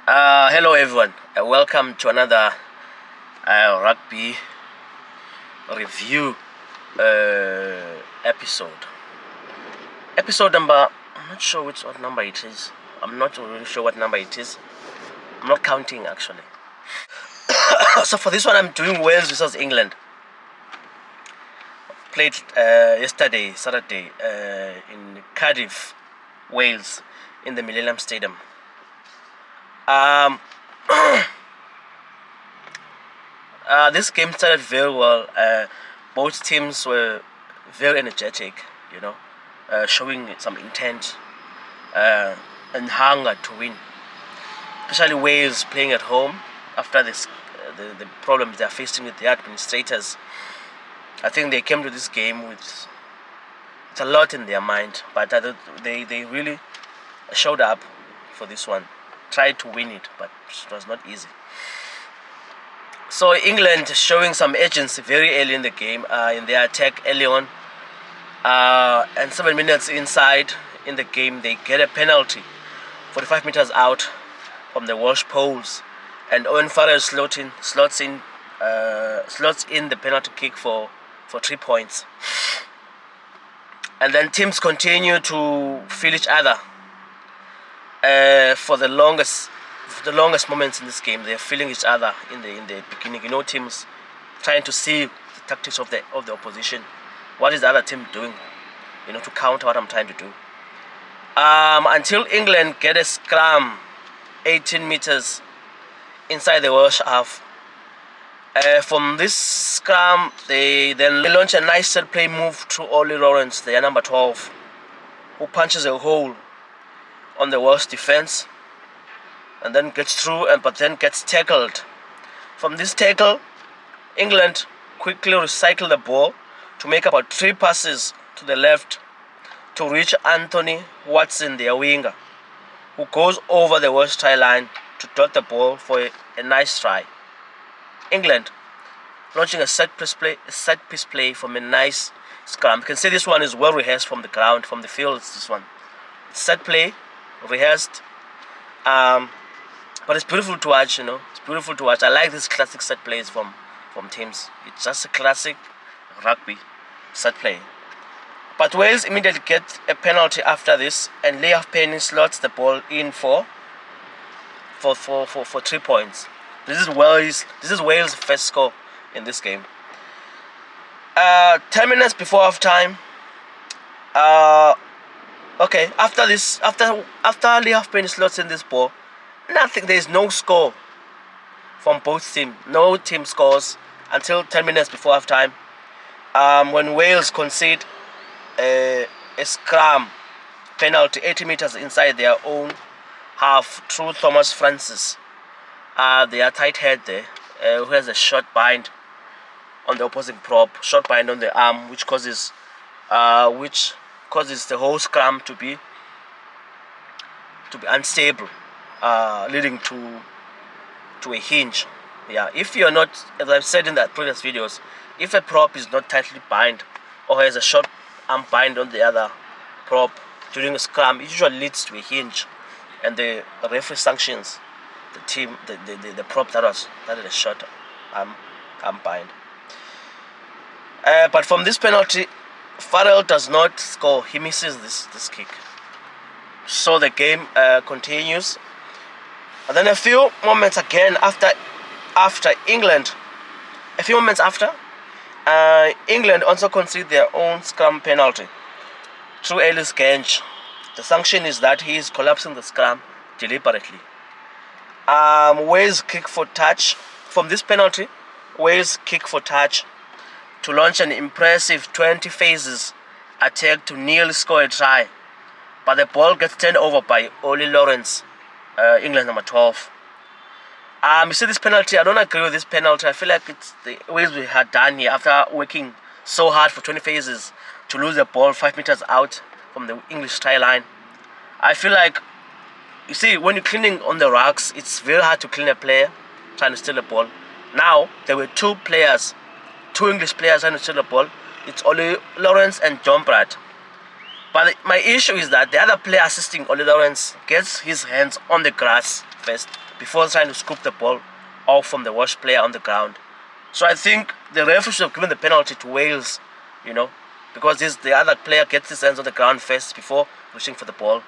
Hello everyone, welcome to another rugby review episode. Episode number, I'm not sure what number it is. I'm not really sure what number it is. I'm not counting actually. So for this one I'm doing Wales versus England. Played yesterday, Saturday, in Cardiff, Wales, in the Millennium Stadium. This game started very well. Both teams were very energetic, showing some intent and hunger to win. Especially Wales playing at home after this, the problems they're facing with the administrators. I think they came to this game with a lot in their mind, but they really showed up for this one. Tried to win it, but it was not easy. So England showing some urgency very early in the game, in their attack early on, and 7 minutes inside in the game they get a penalty 45 meters out from the Welsh poles, and Owen Farrell slots in the penalty kick for 3 points. And then teams continue to feel each other for the longest moments in this game. They're feeling each other in the beginning. Teams trying to see the tactics of the opposition. What is the other team doing? To counter what I'm trying to do. Until England get a scrum 18 meters inside the Welsh half. From this scrum, they launch a nice set play move to Ollie Lawrence, their number 12, who punches a hole on the Welsh defense and then gets through, but then gets tackled. From this tackle, England quickly recycle the ball to make about 3 passes to the left to reach Anthony Watson, their winger, who goes over the Welsh try line to dot the ball for a nice try. England launching a set piece play from a nice scrum. You can see this one is well rehearsed from the ground, from the field. This one, set play, rehearsed, but it's beautiful to watch. It's beautiful to watch. I like these classic set plays from teams. It's just a classic rugby set play. But Wales immediately get a penalty after this, and Leah Penny slots the ball in for 3 points. This is Wales' first score in this game. 10 minutes before half time. Okay, after Leah Penny slots in this ball, nothing. There is no score from both teams. No team scores until 10 minutes before half time. When Wales concede a scrum penalty 80 meters inside their own half through Thomas Francis. Their tight head there, who has a short bind on the opposing prop, short bind on the arm, which causes the whole scrum to be unstable, leading to a hinge. Yeah, if you're not, as I've said in the previous videos, if a prop is not tightly bind or has a short arm bind on the other prop during a scrum, it usually leads to a hinge, and the referee sanctions the prop that had a short arm bind. But from this penalty, Farrell does not score. He misses this kick. So the game continues. And then a few moments again after England, England also concede their own scrum penalty through Ellis Genge. The sanction is that he is collapsing the scrum deliberately. Wales kick for touch. From this penalty, Wales kick for touch to launch an impressive 20 phases attack to nearly score a try, but the ball gets turned over by Ollie Lawrence, England number 12. You see this penalty, I don't agree with this penalty. I feel like it's the Wales we had done here after working so hard for 20 phases to lose the ball 5 meters out from the English try line. I feel like, you see, when you're cleaning on the rocks, it's very hard to clean a player trying to steal a ball. Now, there were 2 English players trying to steal the ball. It's Ollie Lawrence and John Pratt. But my issue is that the other player assisting Ollie Lawrence gets his hands on the grass first before trying to scoop the ball off from the Welsh player on the ground. So I think the referee should have given the penalty to Wales, because the other player gets his hands on the ground first before reaching for the ball.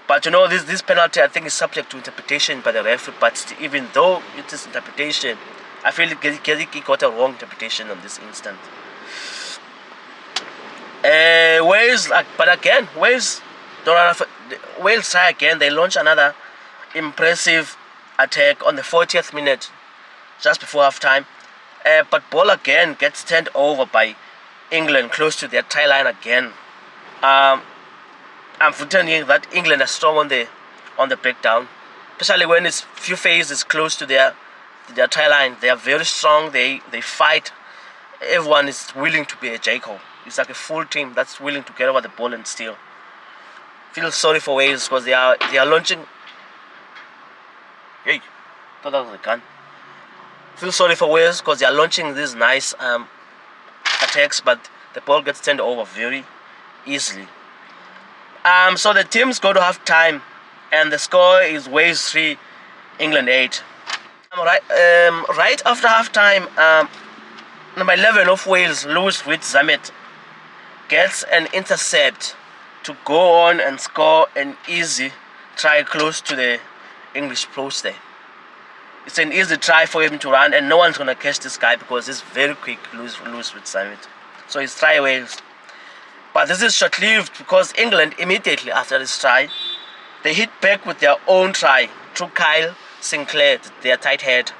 But this penalty, I think, is subject to interpretation by the referee. But even though it is interpretation, I feel he got a wrong interpretation on this instant. Wales, but again, Wales try again. They launch another impressive attack on the 40th minute, just before half time. But ball again gets turned over by England close to their tie line again. I'm pretending that England are strong on the breakdown, especially when it's few phases close to their tie line. They are very strong. They fight. Everyone is willing to be a Jacob. It's like a full team that's willing to get over the ball and steal. Feel sorry for Wales because they are launching. Hey, thought that was a gun. Feel sorry for Wales because they are launching these nice attacks, but the ball gets turned over very easily. So the teams go to half time, and the score is Wales 3, England 8. Right after half time, number 11 of Wales, Lewis Reed Zamet, gets an intercept to go on and score an easy try close to the English post there. It's an easy try for him to run, and no one's going to catch this guy because he's very quick, Lewis Reed Zamet. So he's try Wales. But this is short-lived because England, immediately after this try, they hit back with their own try through Kyle Sinclair, their tight head.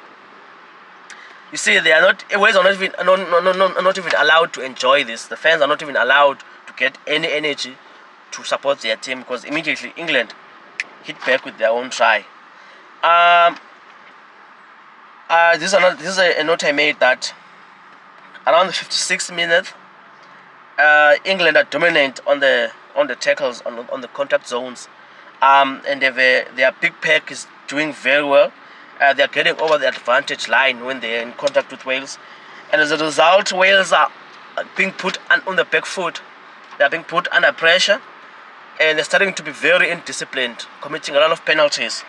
You see, Wales are not even allowed to enjoy this. The fans are not even allowed to get any energy to support their team because immediately England hit back with their own try. This is a note I made that around the 56th minute, England are dominant on the tackles, on the contact zones, and their big pack is doing very well. They are getting over the advantage line when they are in contact with Wales, and as a result, Wales are being put on the back foot. They are being put under pressure, and they're starting to be very indisciplined, committing a lot of penalties.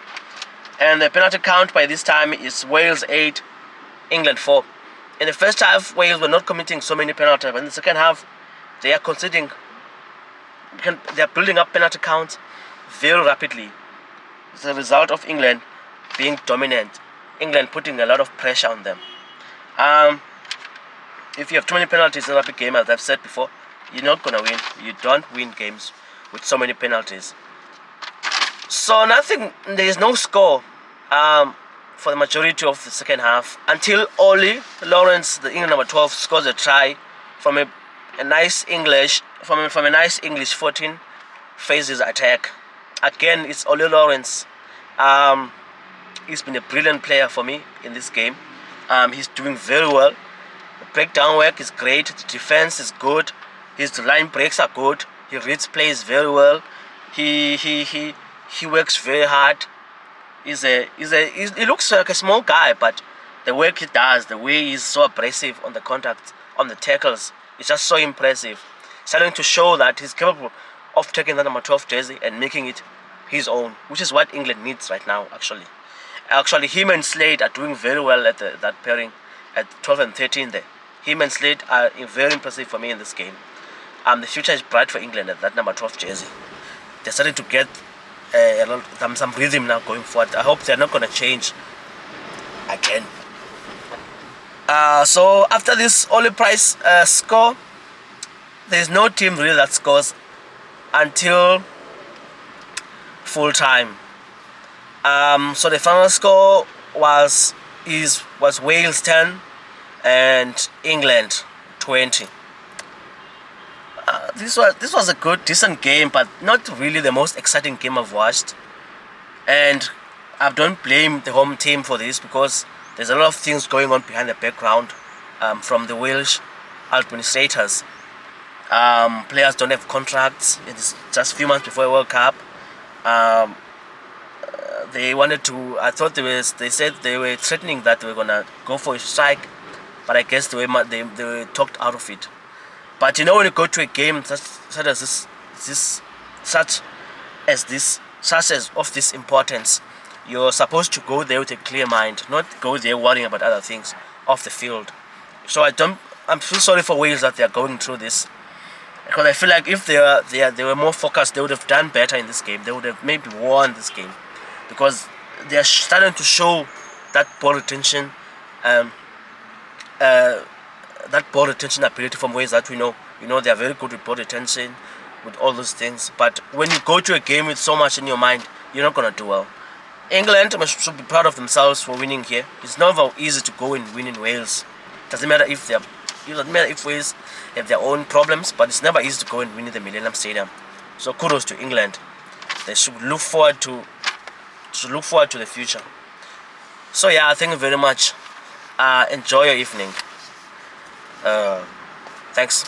And the penalty count by this time is Wales 8, England 4. In the first half, Wales were not committing so many penalties, but in the second half, they are conceding. They are building up penalty counts very rapidly. It's a result of England being dominant. England putting a lot of pressure on them. If you have too many penalties in a rugby game, as I've said before, you're not gonna win. You don't win games with so many penalties. So there is no score for the majority of the second half until Ollie Lawrence, the England number 12, scores a try from a nice English 14 phases attack. Again, it's Ollie Lawrence. He's been a brilliant player for me in this game. He's doing very well. The breakdown work is great. The defense is good. His line breaks are good. He reads plays very well. He works very hard. He looks like a small guy, but the work he does, the way he's so aggressive on the contact, on the tackles, it's just so impressive. Starting to show that he's capable of taking that number 12 jersey and making it his own, which is what England needs right now, actually. Actually, him and Slade are doing very well at that pairing at 12 and 13 there. Him and Slade are very impressive for me in this game. The future is bright for England at that number 12 jersey. They're starting to get some rhythm now going forward. I hope they're not going to change again. So after this Ollie Price score, there's no team really that scores until full time. So the final score was Wales 10 and England 20. This was a good, decent game, but not really the most exciting game I've watched. And I don't blame the home team for this because there's a lot of things going on behind the background from the Welsh administrators. Players don't have contracts. It's just a few months before the World Cup. They wanted to. I thought they said they were threatening that they were gonna go for a strike, but I guess they were talked out of it. But when you go to a game such as of this importance, You're supposed to go there with a clear mind, not go there worrying about other things off the field. So I'm so sorry for Wales that they are going through this, because I feel like if they were more focused, they would have done better in this game. They would have maybe won this game, because they are starting to show that ball retention, that ball retention ability from Wales that we know. They are very good with ball retention, with all those things. But when you go to a game with so much in your mind, you're not gonna do well. England should be proud of themselves for winning here. It's never easy to go and win in Wales. Doesn't matter if Wales have their own problems, but it's never easy to go and win in the Millennium Stadium. So kudos to England. They should look forward to the future. So yeah, thank you very much. Enjoy your evening. Thanks.